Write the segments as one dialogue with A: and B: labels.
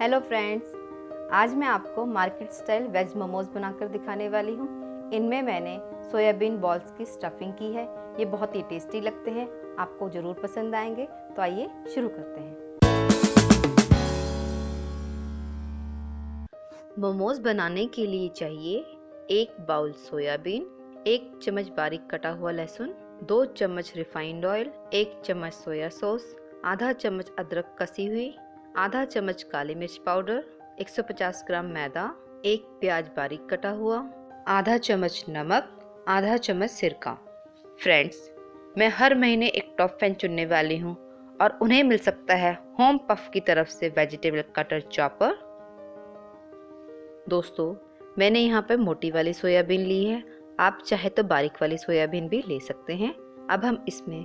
A: Hello friends, आज मैं आपको मार्केट स्टाइल वेज मोमोज बनाकर दिखाने वाली हूँ। इनमें मैंने सोयाबीन बॉल्स की स्टफिंग की है। ये बहुत ही टेस्टी लगते हैं, आपको ज़रूर पसंद आएंगे। तो आइए शुरू करते हैं। मोमोज बनाने के लिए चाहिए 1 बाउल सोयाबीन, 1 चम्मच बारीक कटा हुआ लहसुन, 2 चम्मच रिफाइंड ऑयल, 1 चम्मच सोया सॉस, आधा चम्मच अदरक कसी हुई, आधा चम्मच काली मिर्च पाउडर, 150 ग्राम मैदा, 1 प्याज बारीक कटा हुआ, आधा चम्मच नमक, आधा चम्मच सिरका। फ्रेंड्स, मैं हर महीने एक टॉप फैन चुनने वाली हूँ और उन्हें मिल सकता है होम पफ की तरफ से वेजिटेबल कटर चॉपर। दोस्तों, मैंने यहाँ पर मोटी वाली सोयाबीन ली है, आप चाहे तो बारीक वाली सोयाबीन भी ले सकते हैं। अब हम इसमें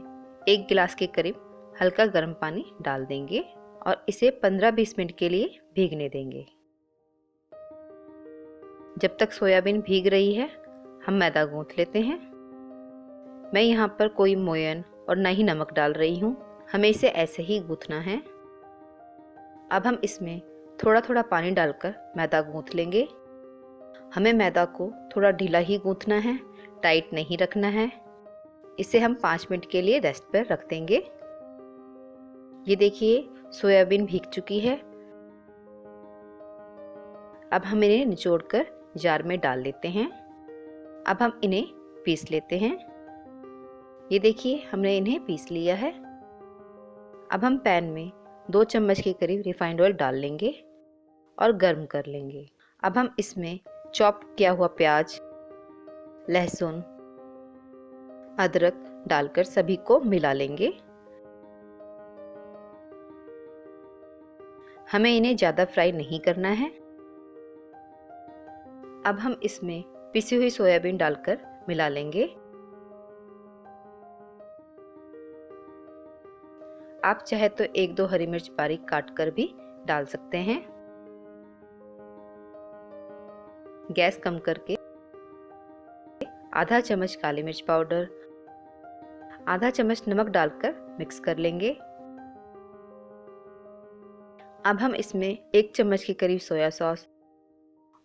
A: 1 गिलास के करीब हल्का गर्म पानी डाल देंगे और इसे 15-20 मिनट के लिए भीगने देंगे। जब तक सोयाबीन भीग रही है, हम मैदा गूंथ लेते हैं। मैं यहाँ पर कोई मोयन और ना ही नमक डाल रही हूँ, हमें इसे ऐसे ही गूंथना है। अब हम इसमें थोड़ा थोड़ा पानी डालकर मैदा गूंथ लेंगे। हमें मैदा को थोड़ा ढीला ही गूंथना है, टाइट नहीं रखना है। इसे हम 5 मिनट के लिए रेस्ट पर रख देंगे। ये देखिए, सोयाबीन भीग चुकी है। अब हम इन्हें निचोड़कर जार में डाल लेते हैं। अब हम इन्हें पीस लेते हैं। ये देखिए, हमने इन्हें पीस लिया है। अब हम पैन में 2 चम्मच के करीब रिफाइंड ऑयल डाल लेंगे और गर्म कर लेंगे। अब हम इसमें चॉप किया हुआ प्याज, लहसुन, अदरक डालकर सभी को मिला लेंगे। हमें इन्हें ज़्यादा फ्राई नहीं करना है। अब हम इसमें पिसी हुई सोयाबीन डालकर मिला लेंगे। आप चाहे तो 1-2 हरी मिर्च बारीक काट कर भी डाल सकते हैं। गैस कम करके आधा चम्मच काली मिर्च पाउडर, आधा चम्मच नमक डालकर मिक्स कर लेंगे। अब हम इसमें 1 चम्मच के करीब सोया सॉस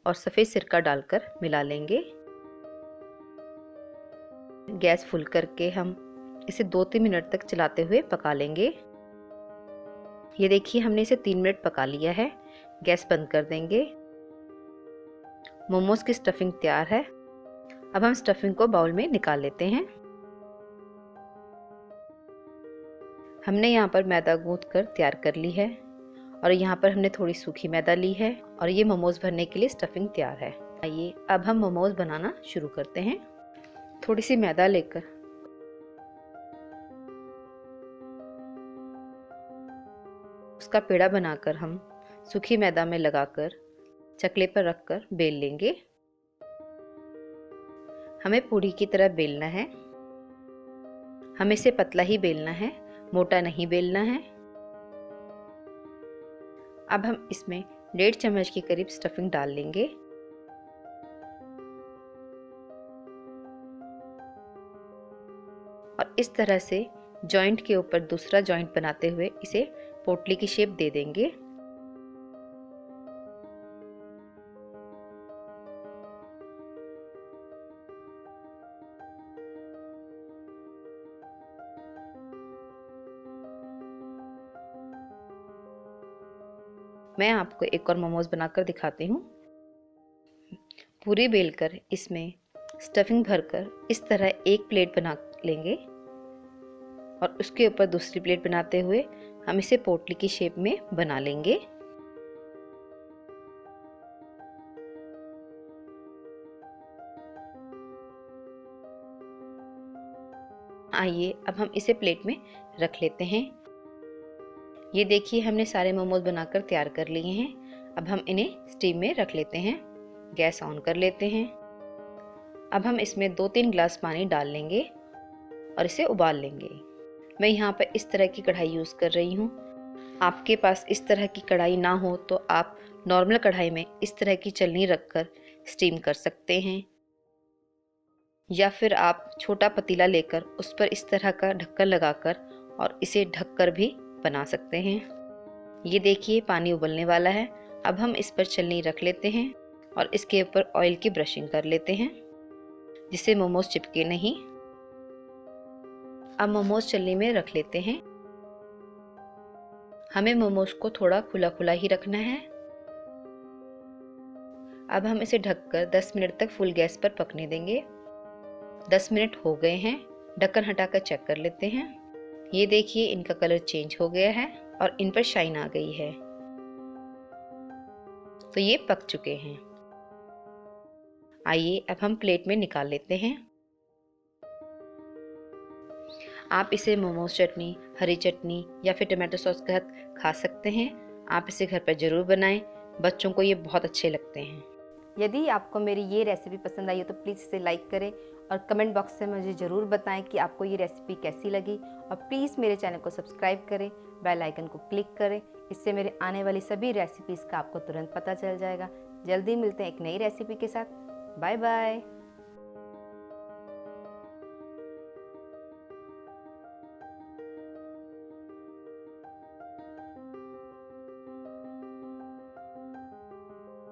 A: और सफ़ेद सिरका डालकर मिला लेंगे। गैस फुल करके हम इसे 2-3 मिनट तक चलाते हुए पका लेंगे। ये देखिए, हमने इसे 3 मिनट पका लिया है। गैस बंद कर देंगे। मोमोज की स्टफिंग तैयार है। अब हम स्टफिंग को बाउल में निकाल लेते हैं। हमने यहाँ पर मैदा गूंथ कर तैयार कर ली है और यहाँ पर हमने थोड़ी सूखी मैदा ली है और ये मोमोज भरने के लिए स्टफिंग तैयार है। आइए अब हम मोमोज बनाना शुरू करते हैं। थोड़ी सी मैदा लेकर उसका पेड़ा बनाकर हम सूखी मैदा में लगाकर चकले पर रखकर बेल लेंगे। हमें पूरी की तरह बेलना है। हमें इसे पतला ही बेलना है, मोटा नहीं बेलना है। अब हम इसमें 1.5 चम्मच के करीब स्टफिंग डाल लेंगे और इस तरह से जॉइंट के ऊपर दूसरा जॉइंट बनाते हुए इसे पोटली की शेप दे देंगे। मैं आपको एक और मोमोज बनाकर दिखाती हूँ। पूरी बेलकर इसमें स्टफिंग भरकर इस तरह एक प्लेट बना लेंगे और उसके ऊपर दूसरी प्लेट बनाते हुए हम इसे पोटली की शेप में बना लेंगे। आइए अब हम इसे प्लेट में रख लेते हैं। ये देखिए, हमने सारे मोमोज बनाकर तैयार कर लिए हैं। अब हम इन्हें स्टीम में रख लेते हैं। गैस ऑन कर लेते हैं। अब हम इसमें 2-3 गिलास पानी डाल लेंगे और इसे उबाल लेंगे। मैं यहाँ पर इस तरह की कढ़ाई यूज़ कर रही हूँ। आपके पास इस तरह की कढ़ाई ना हो तो आप नॉर्मल कढ़ाई में इस तरह की छलनी रखकर स्टीम कर सकते हैं, या फिर आप छोटा पतीला लेकर उस पर इस तरह का ढक्कन लगाकर और इसे ढककर भी बना सकते हैं। ये देखिए, पानी उबलने वाला है। अब हम इस पर छलनी रख लेते हैं और इसके ऊपर ऑयल की ब्रशिंग कर लेते हैं जिससे मोमोज चिपके नहीं। अब मोमोज छलनी में रख लेते हैं। हमें मोमोज को थोड़ा खुला खुला ही रखना है। अब हम इसे ढककर 10 मिनट तक फुल गैस पर पकने देंगे। 10 मिनट हो गए हैं। ढक्कन हटाकर चेक कर लेते हैं। ये देखिए इनका कलर चेंज हो गया है और इन पर शाइन आ गई है, तो ये पक चुके हैं। आइए अब हम प्लेट में निकाल लेते हैं। आप इसे मोमोज चटनी, हरी चटनी या फिर टमाटो सॉस के साथ खा सकते हैं। आप इसे घर पर ज़रूर बनाएं, बच्चों को ये बहुत अच्छे लगते हैं।
B: यदि आपको मेरी ये रेसिपी पसंद आई हो तो प्लीज़ इसे लाइक करें और कमेंट बॉक्स में मुझे ज़रूर बताएं कि आपको ये रेसिपी कैसी लगी। और प्लीज़ मेरे चैनल को सब्सक्राइब करें, बेल आइकन को क्लिक करें। इससे मेरे आने वाली सभी रेसिपीज़ का आपको तुरंत पता चल जाएगा। जल्दी मिलते हैं एक नई रेसिपी के साथ। Bye bye.